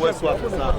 ouais, soit ça.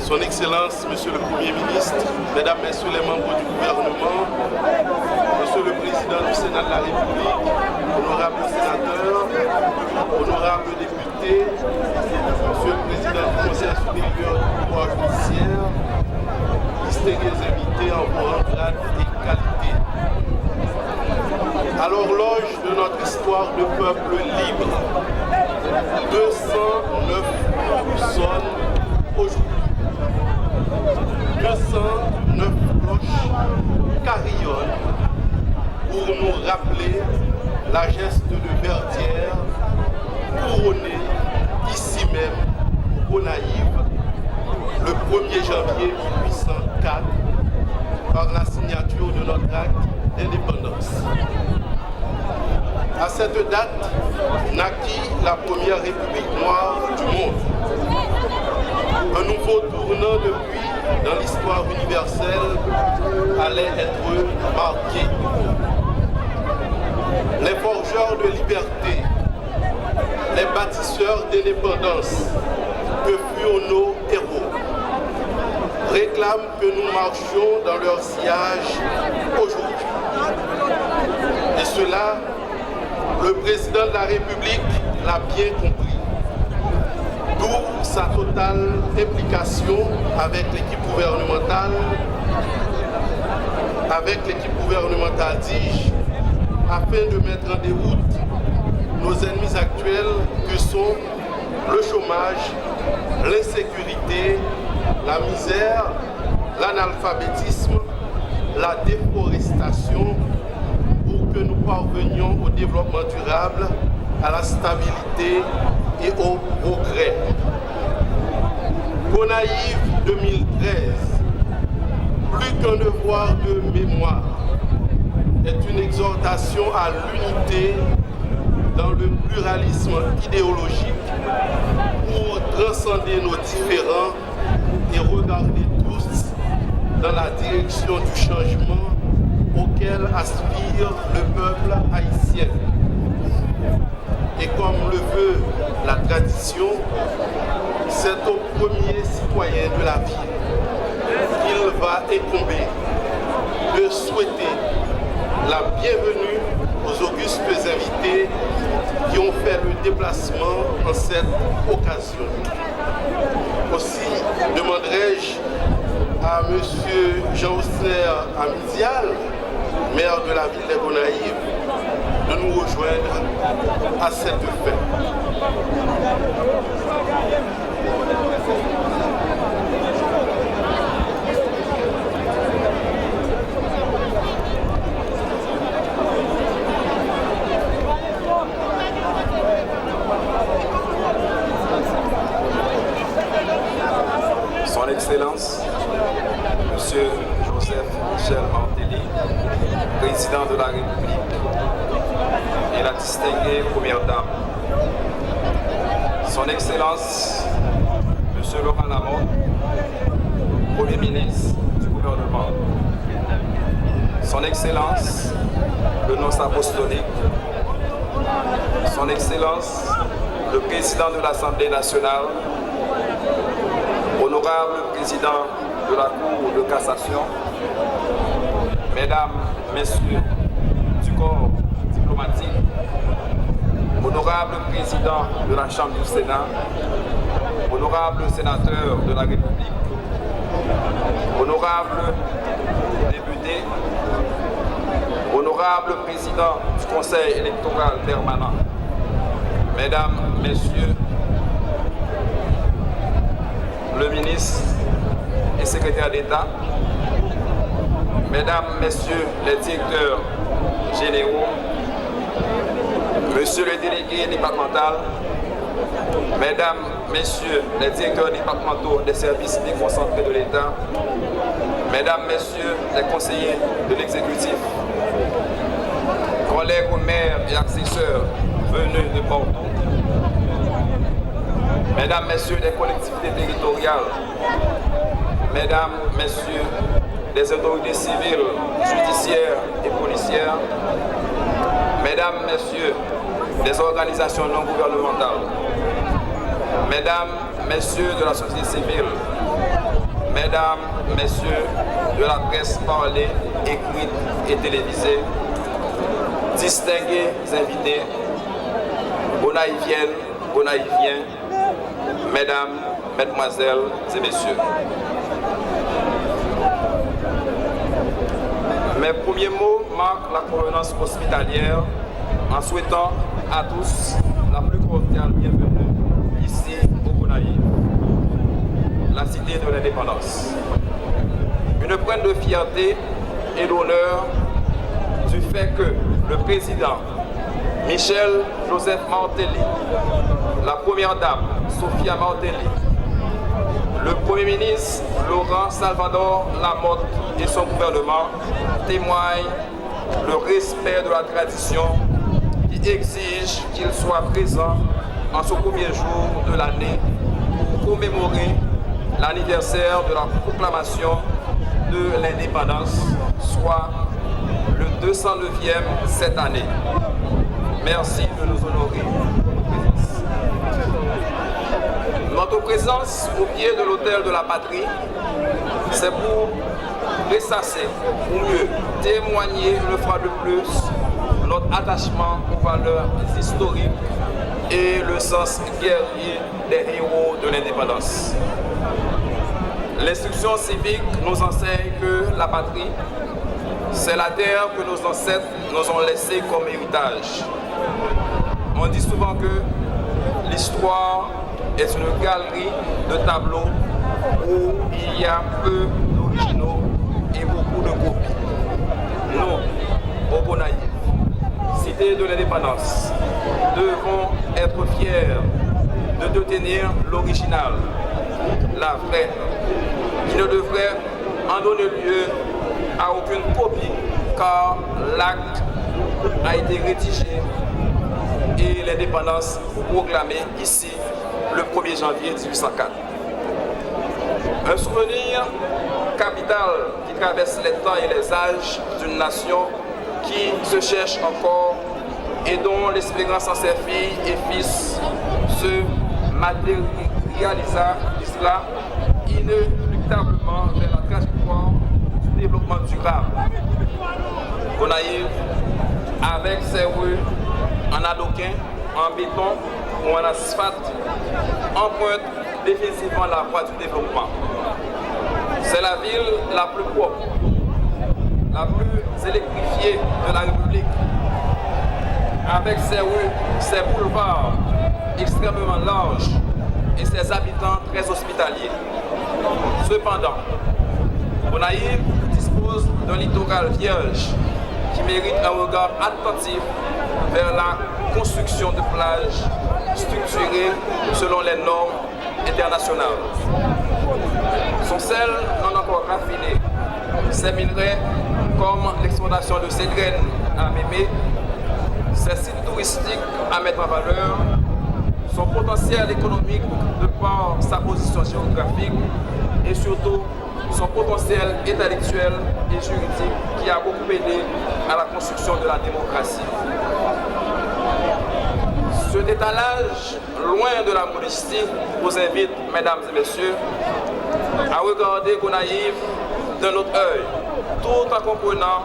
Son Excellence, Monsieur le Premier ministre, Mesdames, Messieurs les membres du gouvernement, Monsieur le Président du Sénat de la République, honorables sénateurs, honorables députés, Monsieur le Président du Conseil supérieur du pouvoir judiciaire, distingués invités en vos grade et qualité. À l'horloge de notre histoire de peuple libre, 209 sonnes aujourd'hui. 209 cloches carillonnent pour nous rappeler la geste de Verdière couronnée ici même au Naïve le 1er janvier 1804 par la signature de notre acte d'indépendance. À cette date naquit la première République noire du monde. Un nouveau tournant depuis dans l'histoire universelle allait être marqué. Les forgeurs de liberté, les bâtisseurs d'indépendance que furent nos héros, réclament que nous marchions dans leur sillage aujourd'hui. Et cela, le président de la République l'a bien compris. D'où sa totale implication avec l'équipe gouvernementale, dis-je, afin de mettre en déroute nos ennemis actuels que sont le chômage, l'insécurité, la misère, l'analphabétisme, la déforestation, pour que nous parvenions au développement durable, à la stabilité et au progrès. Gonaïve 2013, plus qu'un devoir de mémoire, est une exhortation à l'unité dans le pluralisme idéologique pour transcender nos différends et regarder tous dans la direction du changement auquel aspire le peuple haïtien. Et comme le veut la tradition, c'est au premier citoyen de la ville qu'il va incomber de souhaiter la bienvenue aux augustes invités qui ont fait le déplacement en cette occasion. Aussi demanderai-je à M. Jean-Ousner Amizial, maire de la ville des Gonaïves, de nous rejoindre à cette fin. président de la République et la distinguée première dame, son Excellence, M. Laurent Lamothe, Premier ministre du gouvernement, son Excellence, le nonce apostolique, son Excellence, le président de l'Assemblée nationale, honorable président de la Cour de cassation, mesdames, messieurs du corps diplomatique, honorable président de la Chambre du Sénat, honorable sénateur de la République, honorable député, honorable président du Conseil électoral permanent, mesdames, messieurs, le ministre et secrétaire d'État, mesdames, messieurs les directeurs généraux, monsieur le délégué départemental, mesdames, messieurs les directeurs départementaux des services déconcentrés de l'État, mesdames, messieurs les conseillers de l'exécutif, collègues maires et accesseurs venus de partout, mesdames, messieurs des collectivités territoriales, mesdames, messieurs des autorités civiles, judiciaires et policières, mesdames, messieurs des organisations non gouvernementales, mesdames, messieurs de la société civile, mesdames, messieurs de la presse parlée, écrite et télévisée, distingués invités, bonaïviennes, bonaïviens, mesdames, mesdemoiselles et messieurs. Mes premiers mots marquent la convenance hospitalière en souhaitant à tous la plus cordiale bienvenue ici au Gonaïves, la cité de l'indépendance. Une pointe de fierté et d'honneur du fait que le président Michel Joseph Martelly, la première dame Sophia Martelly, le Premier ministre Laurent Salvador Lamothe et son gouvernement témoignent le respect de la tradition qui exige qu'il soit présent en ce premier jour de l'année pour commémorer l'anniversaire de la proclamation de l'indépendance, soit le 209e cette année. Merci de nous honorer. Notre présence au pied de l'autel de la patrie, c'est pour ressasser, ou mieux témoigner une fois de plus notre attachement aux valeurs historiques et le sens guerrier des héros de l'indépendance. L'instruction civique nous enseigne que la patrie, c'est la terre que nos ancêtres nous ont laissée comme héritage. On dit souvent que l'histoire est une galerie de tableaux où il y a peu d'originaux et beaucoup de copies. Nous, au Gonaïves, cité de l'indépendance, devons être fiers de détenir l'original, la vraie, qui ne devrait en donner lieu à aucune copie, car l'acte a été rédigé et l'indépendance proclamée ici le 1er janvier 1804. Un souvenir capital qui traverse les temps et les âges d'une nation qui se cherche encore et dont l'espérance en ses filles et fils se matérialisa inéluctablement vers la trajectoire du développement durable. Gonaïves, avec ses rues en adoquin, en béton ou en asphalte, emprunte définitivement la voie du développement. C'est la ville la plus propre, la plus électrifiée de la République, avec ses rues, ses boulevards extrêmement larges et ses habitants très hospitaliers. Cependant, Gonaïves dispose d'un littoral vierge qui mérite un regard attentif vers la construction de plages structurées selon les normes internationales. Son sel non encore raffiné ces minerais comme l'exploitation de ces graines à Mémé, ces sites touristiques à mettre en valeur, son potentiel économique de par sa position géographique et surtout son potentiel intellectuel et juridique qui a beaucoup aidé à la construction de la démocratie. Ce étalage, loin de la modestie, vous invite, mesdames et messieurs, à regarder Gonaïves d'un autre œil, tout en comprenant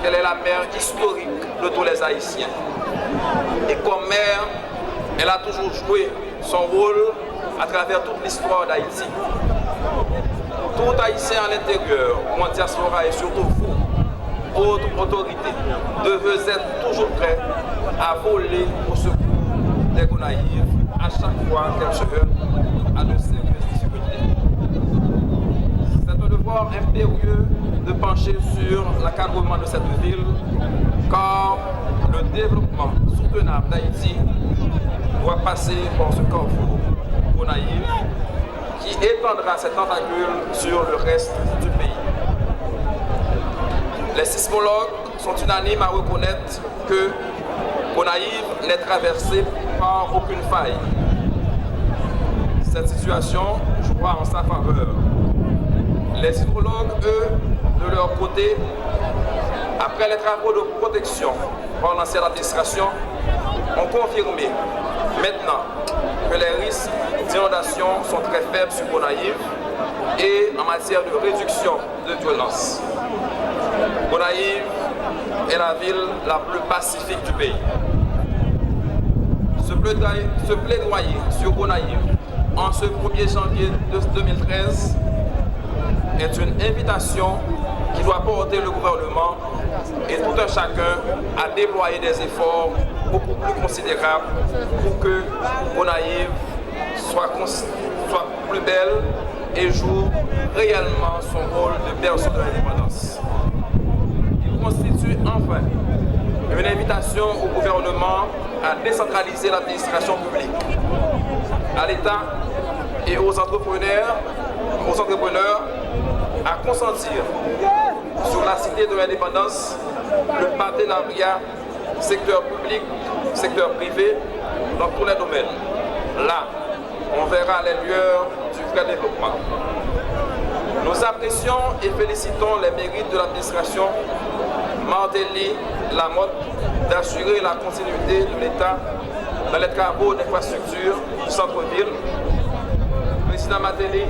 qu'elle est la mère historique de tous les Haïtiens. Et comme mère, elle a toujours joué son rôle à travers toute l'histoire d'Haïti. Tout Haïtien à l'intérieur, ou en diaspora et surtout vous, autres autorités, devez être toujours prêts à voler au secours des Gonaïves à chaque fois qu'elles se heurtent à de sérieuses difficultés. C'est un devoir impérieux de pencher sur l'encadrement de cette ville, car le développement soutenable d'Haïti doit passer par ce carrefour Gonaïves qui étendra ses tentacules sur le reste du pays. Les sismologues sont unanimes à reconnaître que Gonaïves n'est traversée par aucune faille. Cette situation joue en sa faveur. Les hydrologues, eux, de leur côté, après les travaux de protection par l'ancienne administration, ont confirmé maintenant que les risques d'inondation sont très faibles sur Gonaïves et en matière de réduction de violence. Gonaïves est la ville la plus pacifique du pays. Ce plaidoyer sur Gonaïves en ce 1er janvier 2013 est une invitation qui doit porter le gouvernement et tout un chacun à déployer des efforts beaucoup plus considérables pour que Gonaïves soit plus belle et joue réellement son rôle de berceau de l'indépendance. Il constitue enfin une invitation au gouvernement à décentraliser l'administration publique, à l'État et aux entrepreneurs à consentir sur la cité de l'indépendance le partenariat secteur public, secteur privé dans tous les domaines. Là, on verra les lueurs du vrai développement. Nous apprécions et félicitons les mérites de l'administration Martelly-Lamotte d'assurer la continuité de l'État dans les travaux d'infrastructure du centre-ville. Président Martelly,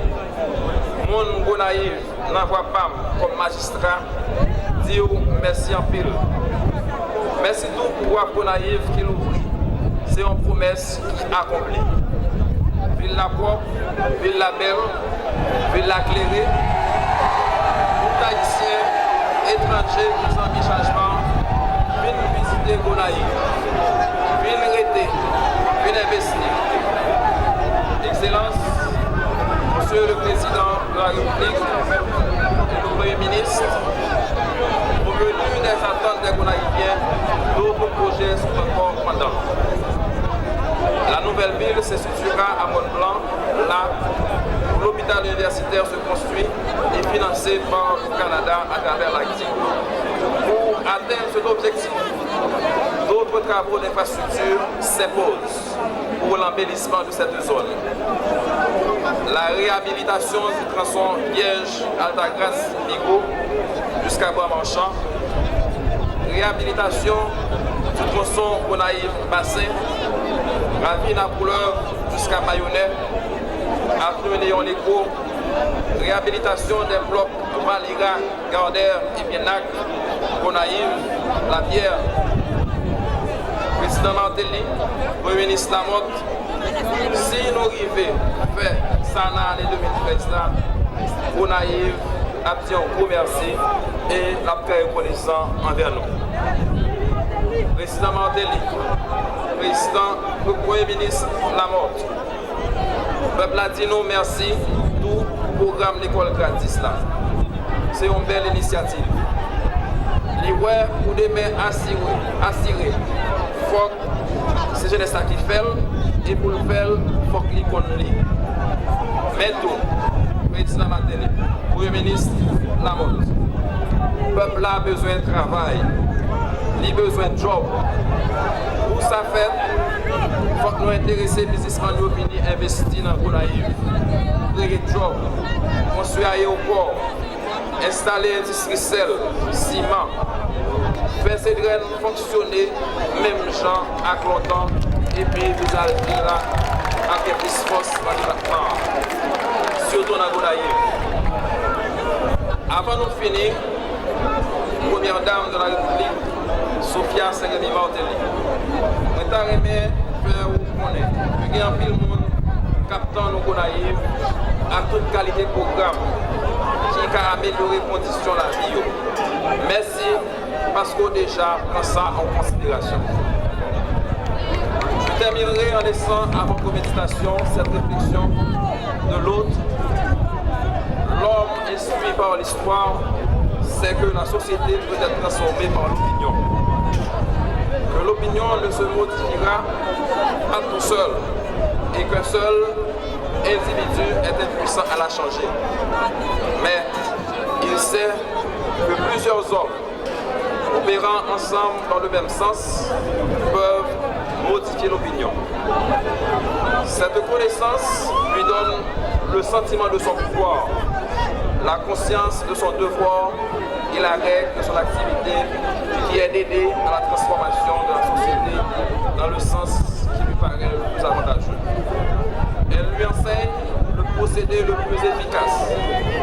mon Gonaïves n'envoie pas comme magistrat, dire merci en pile. Merci tout pour Gonaïves qui l'ouvrit. C'est une promesse accomplie. Ville la propre, ville la belle, ville la clairée. Tout Haïtien, étranger, sans mi-changement, viennent visiter Gonaïves. Viennent rester, viennent investir. Excellence, Monsieur le Président de la République et le Premier ministre, au menu des attentes des Gonaïviens, d'autres projets sont encore pendants. La nouvelle ville se situera à Mont-Blanc, là où l'hôpital universitaire se construit et financé par le Canada à travers l'Haïti. Pour atteindre cet objectif, d'autres travaux d'infrastructure s'imposent pour l'embellissement de cette zone. La réhabilitation du tronçon Liège-Altagrace-Migo jusqu'à Bois-Marchand, réhabilitation du tronçon Gonaïves-Bassin, Ravine à Couleur jusqu'à Bayonnais, avenue Léon-Léco, réhabilitation des blocs Valira, Gardère et Bienac, Gonaïves, La Pierre. Président Martelly, Premier ministre Lamotte, si nous arrivons à faire ça dans l'année 2013, Gonaïves a dit un gros merci et la très reconnaissant envers nous. Président Martelly, le Premier ministre Lamotte, le peuple a dit nous merci tout programme l'école gratis là. C'est une belle initiative. Les ouais pour demain assurer. Faut c'est jeunesse qui fait et pour le faire, il faut qu'il connaisse. Mais tout, président Martelly, Premier ministre Lamotte, Le peuple a besoin de travail, il a besoin de job. Pour ça fait, il faut que nous intéressions les businessmen qui viennent investir dans Gonaïve, créer des jobs, construire un aéroport, installer industrie sel, ciment, faire ces graines fonctionner, même gens à longtemps, et puis vous allez dire là, avec plus force dans le département, surtout dans Gonaïve. Avant de finir, première dame de la République, Sophia Sengheni-Martelly. Je t'aimerais faire vous connaître. Il y a un pile monde captant nos Gonaïve à toute qualité de programme qui a amélioré les conditions de la vie. Merci parce qu'on déjà prend ça en considération. Je terminerai en laissant à votre méditation cette réflexion de l'autre. L'homme instruit par l'histoire, c'est que la société peut être transformée par l'opinion. Que l'opinion ne se modifiera pas tout seul et qu'un seul individu est impuissant à la changer. Mais il sait que plusieurs hommes opérant ensemble dans le même sens peuvent modifier l'opinion. Cette connaissance lui donne le sentiment de son pouvoir, la conscience de son devoir et la règle de son activité qui est d'aider à la transformation de la société dans le sens qui lui paraît le plus avantageux. Elle lui enseigne le procédé le plus efficace,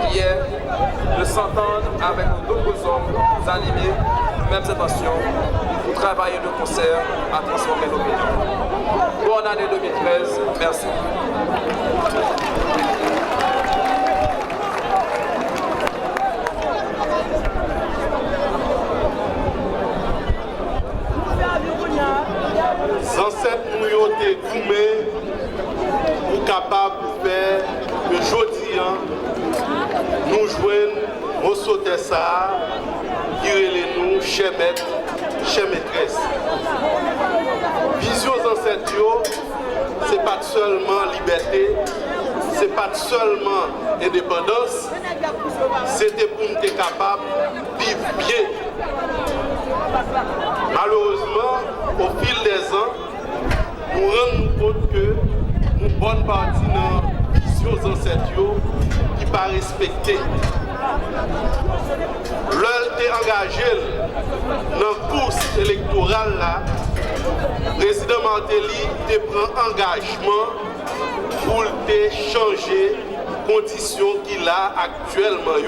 qui est de s'entendre avec d'autres hommes animés de mêmes intentions pour travailler de concert à transformer l'opinion. Bonne année 2013, merci. Ancêtres nous ont été gourmés pour capables de faire que aujourd'hui nous jouons au sauté ça, qui relève nous, chers maîtres, chers maîtresses. Vision ancêtres, ce n'est pas seulement liberté, ce n'est pas seulement indépendance, c'était pour nous être capables de vivre bien. Malheureusement, au fil des ans, nous rendons compte que nous bonne partie de nos visions ancêtres qui ne sont pas respectées. L'heure est engagée dans la course électorale, le président Martelly prend engagement pour changer les conditions qu'il a actuellement.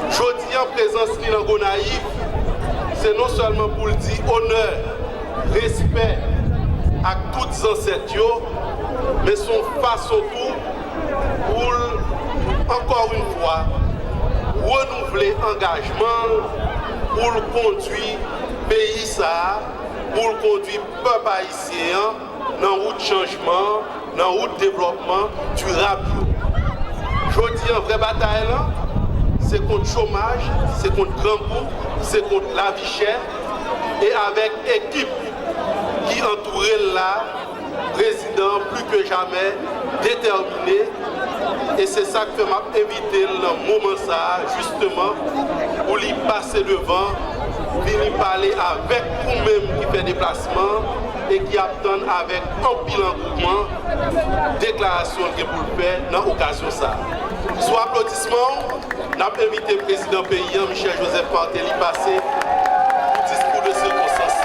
Aujourd'hui, en présence de la Gonaïve, c'est non seulement pour le dire honneur, respect à toutes les ancêtres, mais son façon tout pour, encore une fois, renouveler l'engagement pour conduire le pays, pour conduire le peuple haïtien dans la route de changement, dans la route de développement durable. Aujourd'hui, en vraie bataille, c'est contre le chômage, c'est contre le grand bout, c'est contre la vie chère. Et avec l'équipe qui entourait là, président plus que jamais déterminé. Et c'est ça que m'a invité dans le moment ça, justement, pour lui passer devant, venir parler avec vous-même qui fait déplacement et qui attend avec un pile engouement, déclaration que vous le faites dans l'occasion ça. Sous applaudissement, nous avons invité le président paysan Michel Joseph Martelly passer pour discours de circonstance.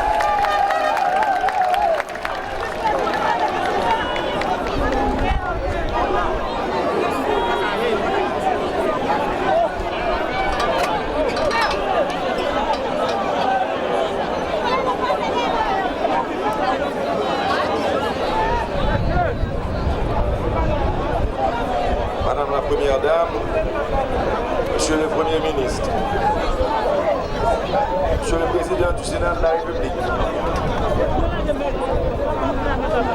Madame la Première Dame, Monsieur le Premier ministre, Monsieur le Président du Sénat de la République,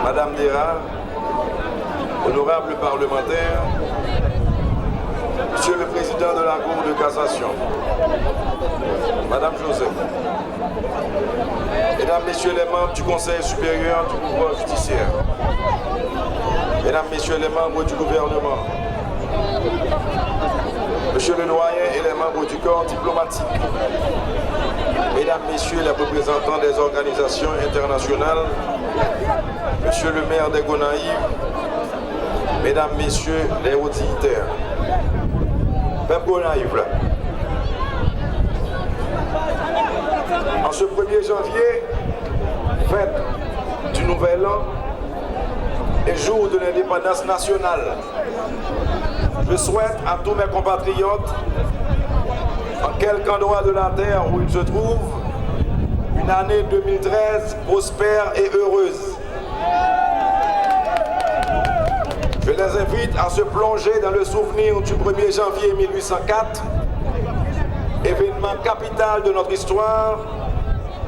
Madame Dera, honorables parlementaires, Monsieur le Président de la Cour de cassation, Madame Joseph, Mesdames, Messieurs les membres du Conseil supérieur du pouvoir judiciaire, Mesdames, Messieurs les membres du gouvernement, Monsieur le doyen et les membres du corps diplomatique, Mesdames, Messieurs les représentants des organisations internationales, Monsieur le maire des Gonaïves, Mesdames, Messieurs les hauts dignitaires, Peuple Gonaïve là. En ce 1er janvier, fête du Nouvel An et jour de l'indépendance nationale, je souhaite à tous mes compatriotes, en quelque endroit de la terre où ils se trouvent, une année 2013 prospère et heureuse. Je les invite à se plonger dans le souvenir du 1er janvier 1804, événement capital de notre histoire,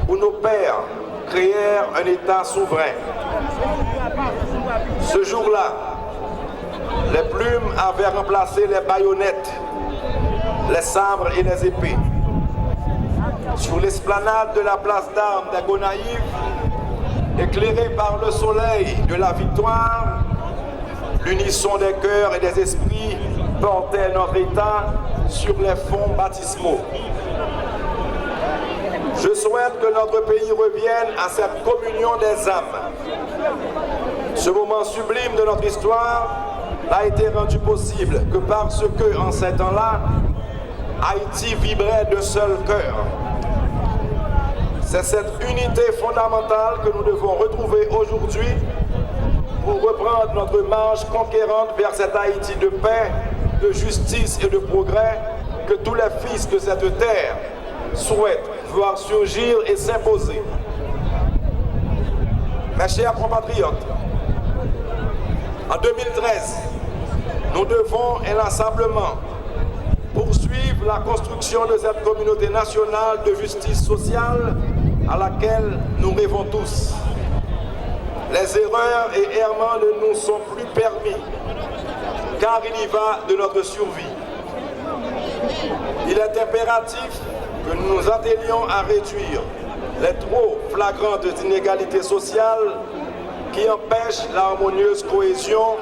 où nos pères créèrent un État souverain. Ce jour-là, les plumes avaient remplacé les baïonnettes, les sabres et les épées. Sur l'esplanade de la place d'armes des Gonaïves, éclairée par le soleil de la victoire, l'unisson des cœurs et des esprits portait notre État sur les fonds baptismaux. Je souhaite que notre pays revienne à cette communion des âmes. Ce moment sublime de notre histoire n'a été rendu possible que parce que, en ces temps-là, Haïti vibrait d'un seul cœur. C'est cette unité fondamentale que nous devons retrouver aujourd'hui pour reprendre notre marche conquérante vers cette Haïti de paix, de justice et de progrès que tous les fils de cette terre souhaitent voir surgir et s'imposer. Mes chers compatriotes, en 2013, nous devons inlassablement poursuivre la construction de cette communauté nationale de justice sociale à laquelle nous rêvons tous. Les erreurs et errements ne nous sont plus permis, car il y va de notre survie. Il est impératif que nous nous attelions à réduire les trop flagrantes inégalités sociales qui empêchent l'harmonieuse cohésion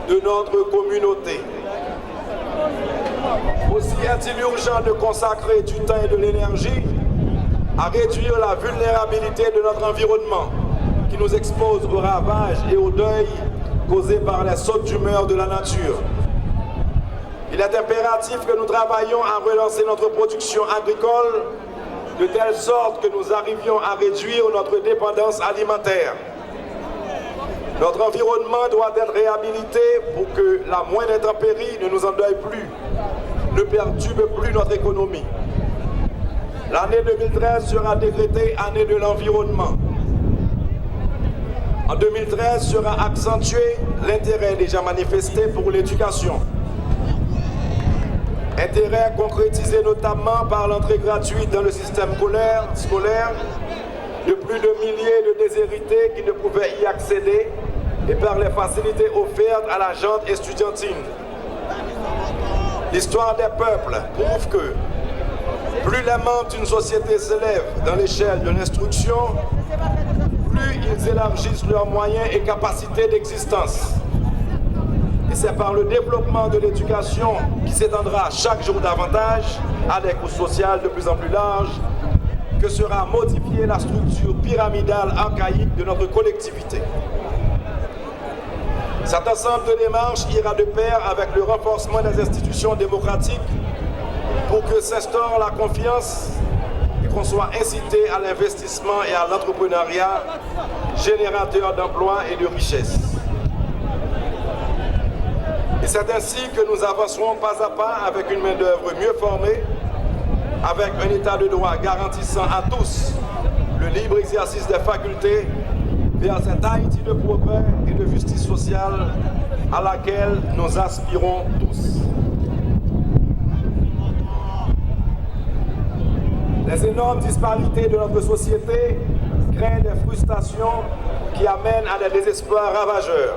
de notre communauté. Aussi est-il urgent de consacrer du temps et de l'énergie à réduire la vulnérabilité de notre environnement qui nous expose aux ravages et au deuil causés par les sautes d'humeur de la nature. Il est impératif que nous travaillions à relancer notre production agricole de telle sorte que nous arrivions à réduire notre dépendance alimentaire. Notre environnement doit être réhabilité pour que la moindre intempérie ne nous endeuille plus, ne perturbe plus notre économie. L'année 2013 sera décrétée année de l'environnement. En 2013 sera accentué l'intérêt déjà manifesté pour l'éducation. Intérêt concrétisé notamment par l'entrée gratuite dans le système scolaire de plus de milliers de déshérités qui ne pouvaient y accéder et par les facilités offertes à la gente estudiantine. L'histoire des peuples prouve que plus les membres d'une société s'élèvent dans l'échelle de l'instruction, plus ils élargissent leurs moyens et capacités d'existence. Et c'est par le développement de l'éducation qui s'étendra chaque jour davantage à des coûts sociaux de plus en plus larges que sera modifiée la structure pyramidale archaïque de notre collectivité. Cet ensemble de démarches ira de pair avec le renforcement des institutions démocratiques pour que s'instaure la confiance et qu'on soit incité à l'investissement et à l'entrepreneuriat générateur d'emplois et de richesses. Et c'est ainsi que nous avancerons pas à pas avec une main-d'œuvre mieux formée, avec un état de droit garantissant à tous le libre exercice des facultés vers cette Haïti de progrès et de justice sociale à laquelle nous aspirons tous. Les énormes disparités de notre société créent des frustrations qui amènent à des désespoirs ravageurs.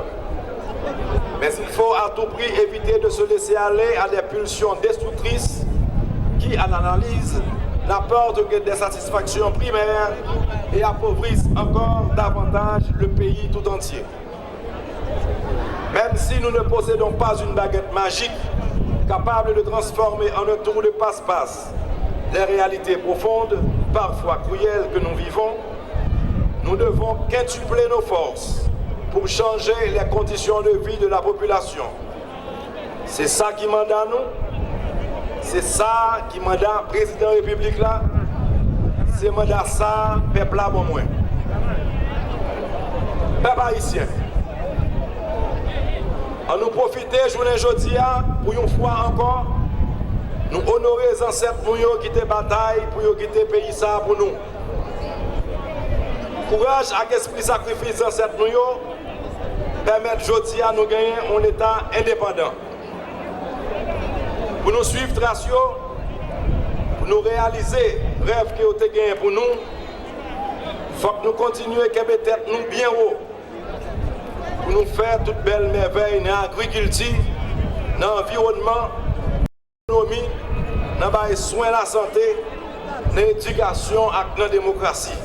Mais il faut à tout prix éviter de se laisser aller à des pulsions destructrices qui, à l'analyse, n'apportent que des satisfactions primaires et appauvrissent encore davantage le pays tout entier. Même si nous ne possédons pas une baguette magique capable de transformer en un tour de passe-passe les réalités profondes, parfois cruelles que nous vivons, nous devons quintupler nos forces pour changer les conditions de vie de la population. C'est ça qui mandat nous, c'est ça qui mandat président de la République là, c'est mandat ça, peuple là bon moins. Peuple haïtien, on nous profiter journée aujourd'hui pour une fois encore nous honorer les ancêtres qui étaient bataille pour quitter le pays ça pour nous. Courage et esprit sacrifice des ancêtres permettent aujourd'hui à nous gagner un État indépendant. Pour nous suivre Tracio, pour nous réaliser le rêve que vous avez gagné pour nous, il faut que nous continuions à mettre tête nous bien haut. Pour nous faire toutes belles merveilles dans l'agriculture, dans l'environnement, dans l'économie, dans les soins de la santé, dans l'éducation et dans la démocratie.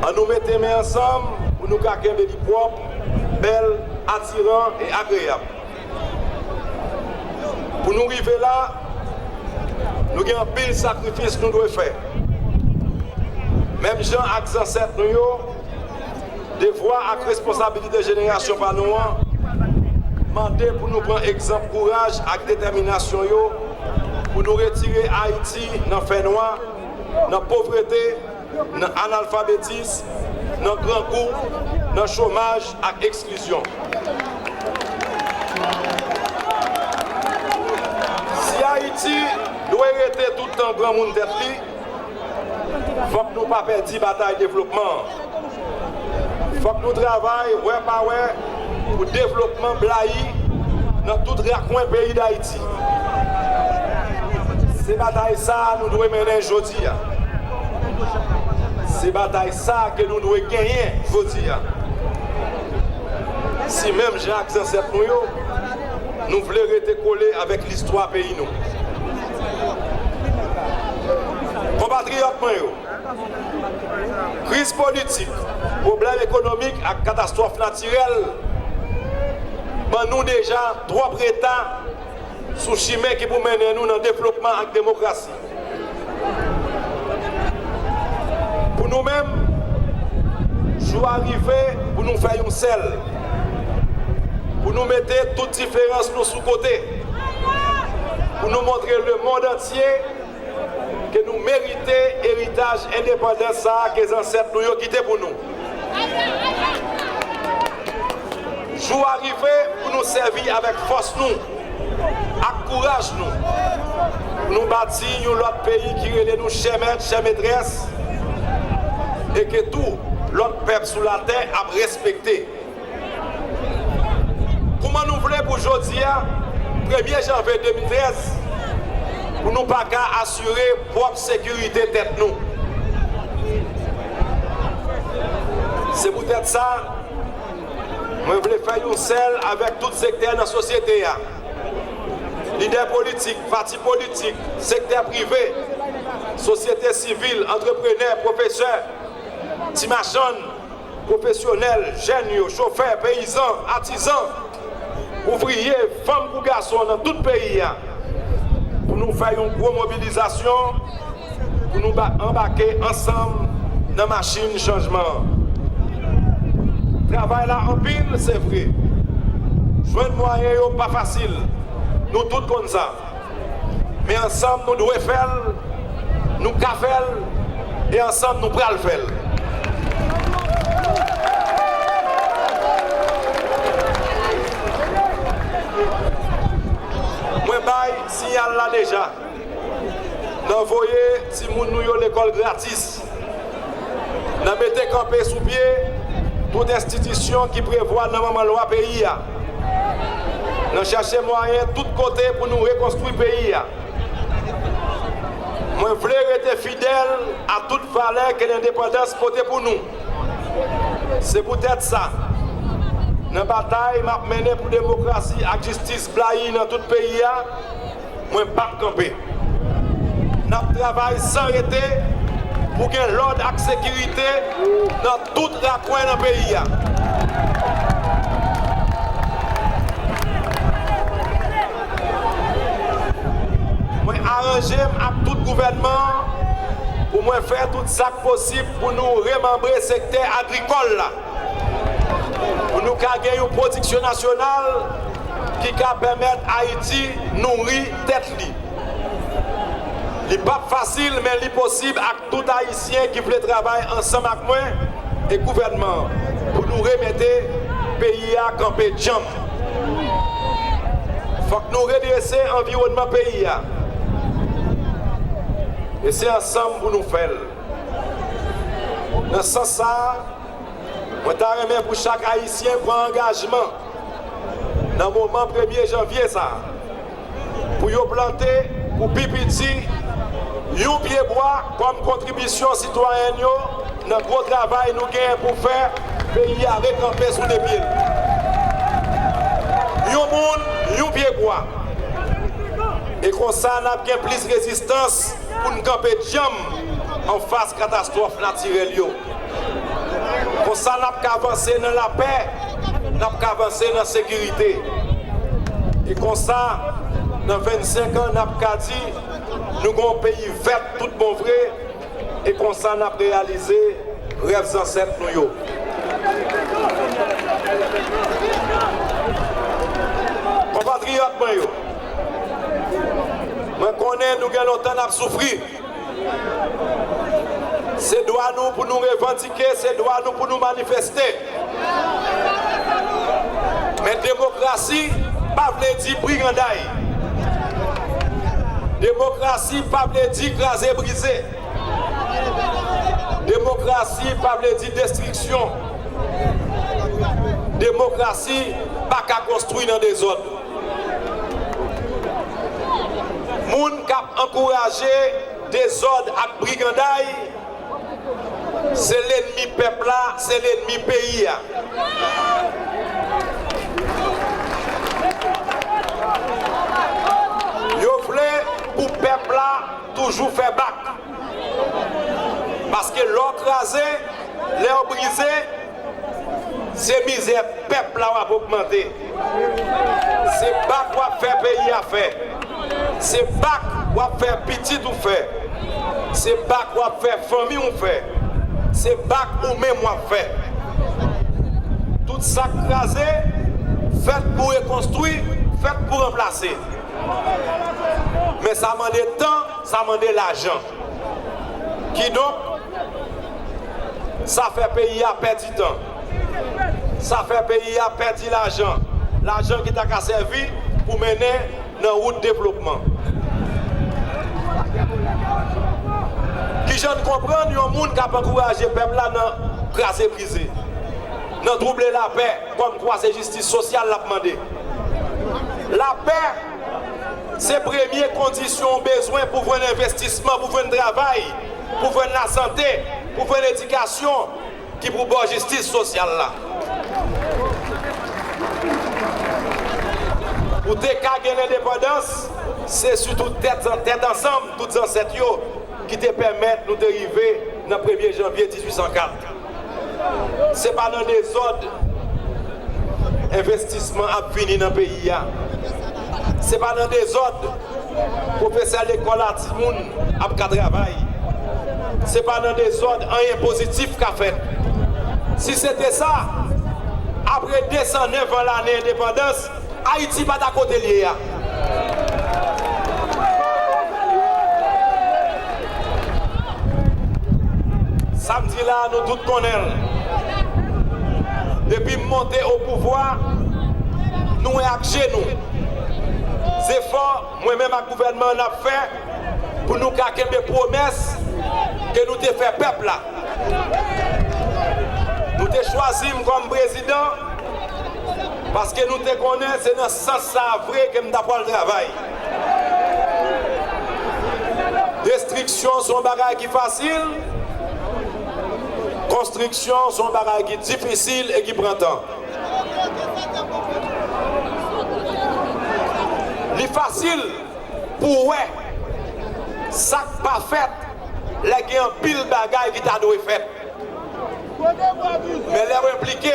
On nous mettons mains ensemble pour nous garder des vies propres, belles, attirantes et agréables. Pour nous arriver là, nous avons un pile sacrifice que nous devons faire. Même gens et ancêtres, nous devoir et responsabilité de génération par nous, demander pour nous prendre exemple, courage et détermination pour nous retirer Haïti dans le fait noir, dans la pauvreté, dans l'analphabétisme, dans le grand coup, dans le chômage et l'exclusion. Si Haïti doit rester tout le temps grand monde d'être, il faut que nous ne pas perdre la bataille de développement. Il faut que nous travaillions ouais par ouais pour le développement blahi dans tout le coin du pays d'Haïti. Ces batailles ça nous devons mener aujourd'hui. C'est bataille ça que nous devons gagner aujourd'hui. Si même Jacques ancêtres nous voulons rester collés avec l'histoire pays nous. Compatriotes, crise politique, problème économique et catastrophe naturelle, nous déjà trois États sous chemin qui pour mener nous dans le développement et la démocratie. Pour nous-mêmes, jour arrivé pour nous faire une selle, pour nous mettre toutes différences nous sous côté, pour nous montrer le monde entier que nous méritons héritage indépendant ça que les ancêtres nous ont quitté pour nous. Jour arrivé pour nous servir avec force nous, avec courage nous, pour nous bâtir l'autre pays qui relève nous chers maîtres, chers maîtresses, et que tout l'autre peuple sous la terre a respecté. Comment nous voulons pour aujourd'hui, 1er janvier 2013, pour nous pas assurer propre sécurité tête nous. C'est peut-être ça, moi je voulais faire une selle avec tout secteur dans la société. Leaders politiques, partis politiques, secteur privé, société civile, entrepreneurs, professeurs, timachons, professionnels, jeunes, chauffeurs, paysans, artisans, ouvriers, femmes ou garçons dans tout le pays. Pour nous faire une grosse mobilisation, pour nous embarquer ensemble dans la machine changement. Travail là en pile, c'est vrai. Joindre moyen pas facile. Nous tous comme ça. Mais ensemble, nous devons faire, nous devons faire, et ensemble, nous devons le faire. Moi, je signale là déjà. D'envoyer si nous avons l'école gratis. Nous mettons campé sous pied toute institution qui prévoit normalement la loi pays. Nous cherchons moyen de tous côtés pour nous reconstruire le pays. Moi, je voulais être fidèle à toute valeur que l'indépendance porte pour nous. C'est peut-être ça. Dans la bataille que je menée pour la démocratie et la justice dans tout le pays, moi, je ne vais pas camper. Nous travaillons sans arrêter pour que l'ordre et la sécurité dans tout le coin dans le pays. arranger avec tout gouvernement pour moi faire tout ça possible pour nous remembrer le secteur agricole là. Pour nous gagner une production nationale qui va permettre à Haïti nourrir tête li. Ce n'est pas facile, mais c'est possible avec tout Haïtien qui veut travailler ensemble avec moi et le gouvernement pour nous remettre le pays à camper de jambes. Il faut que nous redressions l'environnement pays. Et c'est ensemble pour nous faire. Dans ce sens-là, je remercie pour chaque Haïtien prendre engagement dans le moment 1er janvier ça, pour y planter, pour pipiti, un pied bois comme contribution citoyenne dans le gros travail nous gagnons pour faire le pays à récamper sous les pieds. Un pied bois. Et comme ça, on a bien plus de résistance pour nous camper de jambes en face de catastrophe naturelle. Comme ça, on a avancé dans la paix, on a avancé dans la sécurité. Et comme ça, dans 25 ans, on a dit nous avons un pays vert, tout bon vrai. Et comme ça, on a réalisé les rêves ancêtres. Compatriotes, je connais nous avons longtemps à souffrir. C'est droit nous pour nous revendiquer, c'est droit nous pour nous manifester. Mais démocratie, pas veut dire brigandaille. Démocratie, pas veut dire craser, briser. Démocratie, pas veut dire destruction. Démocratie, pas qu'à construire dans des ordres. Moun qui a encouragé des ordres à brigandaille, c'est l'ennemi peuple là, c'est l'ennemi pays. Yo voulez pour peuple là toujours faire bac. Parce que l'or crasé, l'or brisé, c'est misère peuple là va augmenter. C'est bac qui va faire pays à faire. C'est bac qui va faire petit ou faire. C'est bac qui va faire famille ou faire. C'est bac ou même moi faire. Tout ça crasé, fait pour reconstruire, fait pour remplacer. Mais ça demande du temps, ça demande de l'argent. Qui donc, ça fait payer à perdre du temps. Ça fait payer à perdre l'argent. L'argent qui t'a servi pour mener dans la route de développement. Qui je ne comprends, il y a un monde qui a encouragé le peuple là dans craser brisé. Dans troubler la paix, comme quoi c'est justice sociale l'a demandé. La paix, c'est la première condition, besoin pour voir un investissement, pour voir un travail, pour voir la santé, pour voir l'éducation, qui pour la justice sociale là. Pour te gagner l'indépendance, c'est surtout tête ensemble, toutes les ancêtres qui te permettent de nous dériver dans le 1er janvier 1804. Ce n'est pas dans des ordres investissement à venir dans le pays. Ce n'est pas dans des ordres professeur à l'école à Timoun à travail. Ce n'est pas dans des ordres rien positif qu'a fait. Si c'était ça, après 209 ans l'année d'indépendance, Haïti pas d'à côté lié. Samedi là, nous tous connaissons. Depuis monter au pouvoir, nous sommes chez nous. C'est fort, moi-même, le gouvernement a fait pour nous cacher des promesses que nous avons fait peuple là. Nous avons choisi comme président parce que nous te connaissons, c'est dans ce sens vrai que nous avons le travail. Restrictions sont des bagages qui facile. Construction sont des bagages qui difficile et qui prend temps. C'est facile pour ouais, ça pas fait, les gens pile bagaille qui t'a dû faire. Mais les impliqués,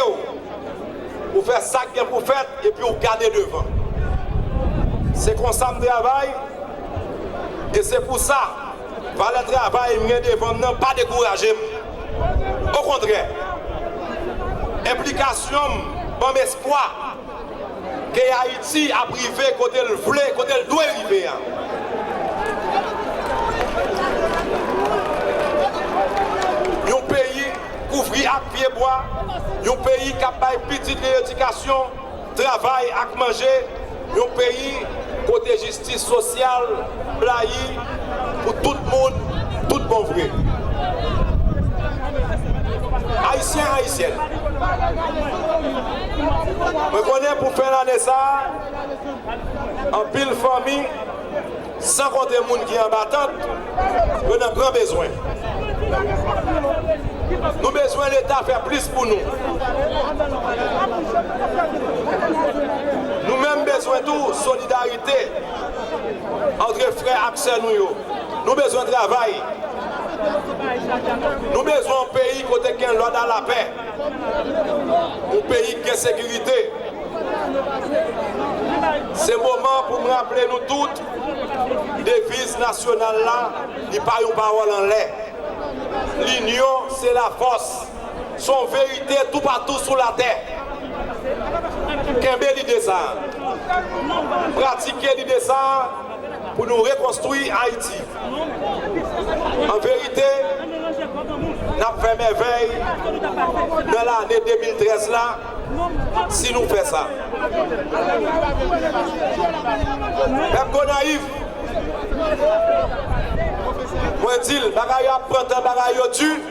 pour faire ça que pour faire et puis vous garder devant. C'est comme ça que je travaille. Et c'est pour ça, par le travail, je ne devons pas décourager. Au contraire, implication, bon espoir, que Haïti a privé côté le voulait, côté le doit arriver. Un pays couvert à pied bois, un pays qui a petite éducation, travail à manger, un pays côté justice sociale, blayi pour tout le monde, tout bon vrai. Haïtien, haïtienne. Je connais pour faire l'année ça, en pile famille, sans compter les gens qui sont en battante, nous avons grand besoin. Nous avons besoin de l'État faire plus pour nous. Nous avons besoin de solidarité entre frères et nous. Nous avons besoin de travail. Nous avons besoin d'un pays côté qui est l'ordre dans la paix. Un pays qui est sécurité. C'est le moment pour nous rappeler nous toutes, devise nationale là, il n'y a pas une parole en l'air. L'union, c'est la force. Son vérité tout partout sur la terre. Qu'un l'idée ça. Pratiquer l'idée ça pour nous reconstruire Haïti. En vérité, nous avons fait merveille dans l'année 2013 là, si nous faisons ça. Même Gonaïve, moi je dis, bagaille apprend, bagaille tue,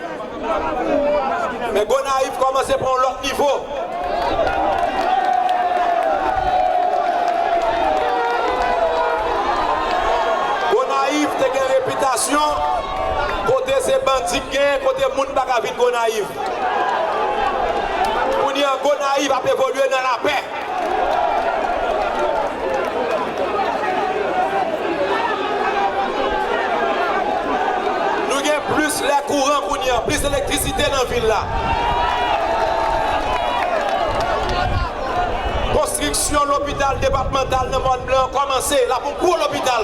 mais Gonaïve commence à prendre l'autre niveau. Gonaïve a une réputation, côté ces bandits, côté les gens qui vivent Gonaïve. Pour dire Gonaïve a évolué dans la paix. Nous avons plus les courants, plus d'électricité dans la ville là. Construction de l'hôpital départemental de Mont-Blanc commencé là pour l'hôpital.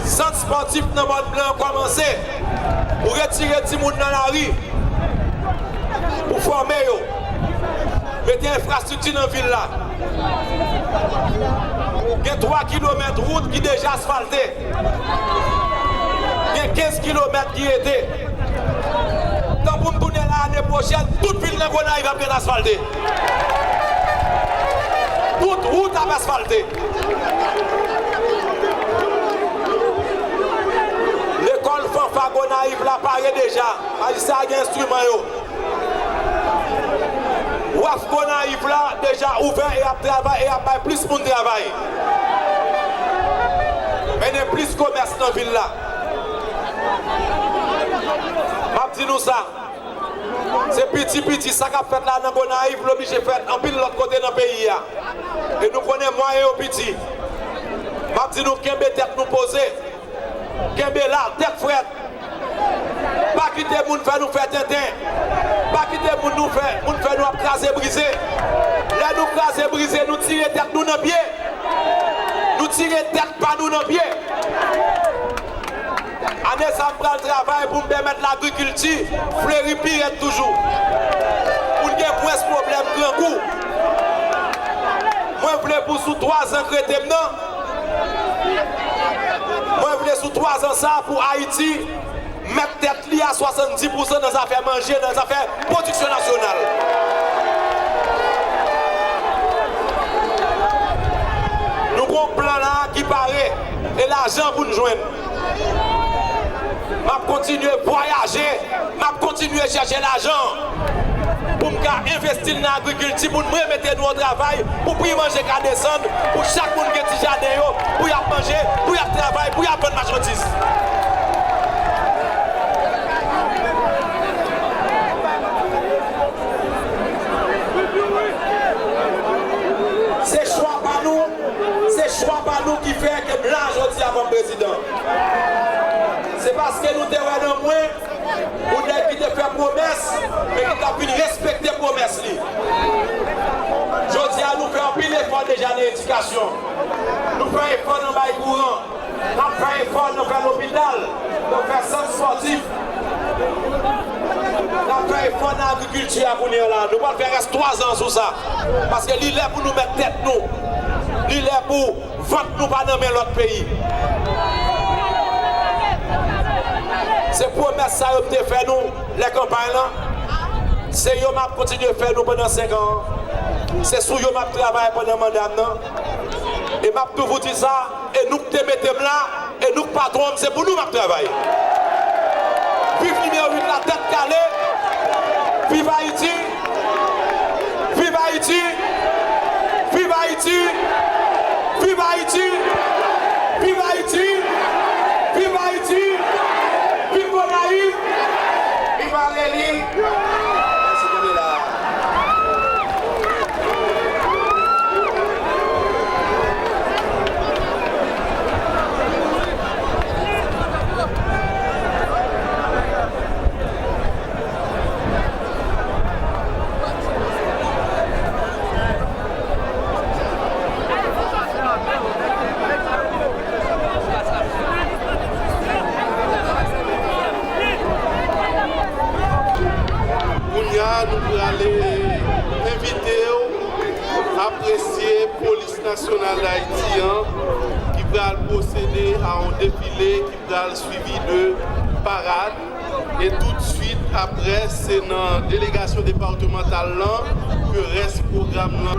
Centre sportif de Mont-Blanc commencé pour retirer les gens dans la rue, pour former eux, mettre infrastructure dans la ville là. Il y a 3 km de route qui est déjà asphaltée. Il y a 15 km qui étaient. Quand vous me tournez l'année prochaine, toute ville de Gonaïve va être asphaltée. Toute route va asphaltée. L'école Fanfa Gonaïve là paraît déjà. Ça a un instrument. Waf Gonaïve là déjà ouvert et à travailler et à plus pour travail. Mais il y a plus de commerce dans la ville là. Je dis nous ça. C'est petit ça qu'a fait là dans Gonaïve, l'obligé de faire en pile l'autre côté dans le pays. Et nous connaissons moyen au petit. Je dis nous qu'un tête nous poser. Qu'un là, tête frette. Pas quitter les gens nous faire tintin. Pas quitter les gens nous faire nous craser briser. Là nous craser briser, nous tirer tête nous dans pied. Nous tirer tête pas nous dans pied. Année ça prend le travail pour me permettre l'agriculture, fleurir pire toujours. Pour qu'il y ait moins de problème grand coup. Moi je voulais pour sous 3 ans créer maintenant. Moi je voulais sous 3 ans ça pour Haïti. Mettre tête li à 70% dans les affaires manger, dans les affaires production nationale. Nous avons un plan là qui paraît et l'argent pour nous joindre. Je vais continuer à voyager, je vais continuer à chercher l'argent pour investir dans l'agriculture, pour nous remettre nous au travail, pour manger qu'à descendre, pour chaque monde qui est petit jardin, pour y manger, pour y travailler, pour y prendre marchandises. C'est choix par nous qui fait que blanc aujourd'hui avant le président. C'est parce que nous devons moins pour qui te fait promesse, mais qui t'a pu respecter la promesse. Aujourd'hui, nous faisons un pile effort déjà dans l'éducation. Nous faisons un effort dans le bail courant. Nous faisons un effort dans l'hôpital. Nous faisons un centre sportif. Nous faisons un effort dans l'agriculture pour nous là. Nous allons faire 3 ans sur ça. Parce que l'île est pour nous mettre tête nous. L'île est pour vendre nous pas dans l'autre pays. C'est promesse ça que vous fait nous, les campagnes là. C'est yo m'a continué à faire nous pendant 5 ans. C'est sous yo m'a travaillé pendant mandat. Et m'a tout vous dire ça. Et nous qui te mettons là, et nous patrons, c'est pour nous m'a travaillé. Vive numéro 8, la tête calée. Vive Haïti. Vive Haïti. Vive Haïti. Vive Haïti. Vive Haïti. Vive Haïti. Vive Gonaïve. Vive Alélie. Nous pour aller inviter à apprécier la police nationale d'Haïti qui va procéder à un défilé qui va suivi de parade. Et tout de suite après, c'est dans la délégation départementale là que reste le programme là.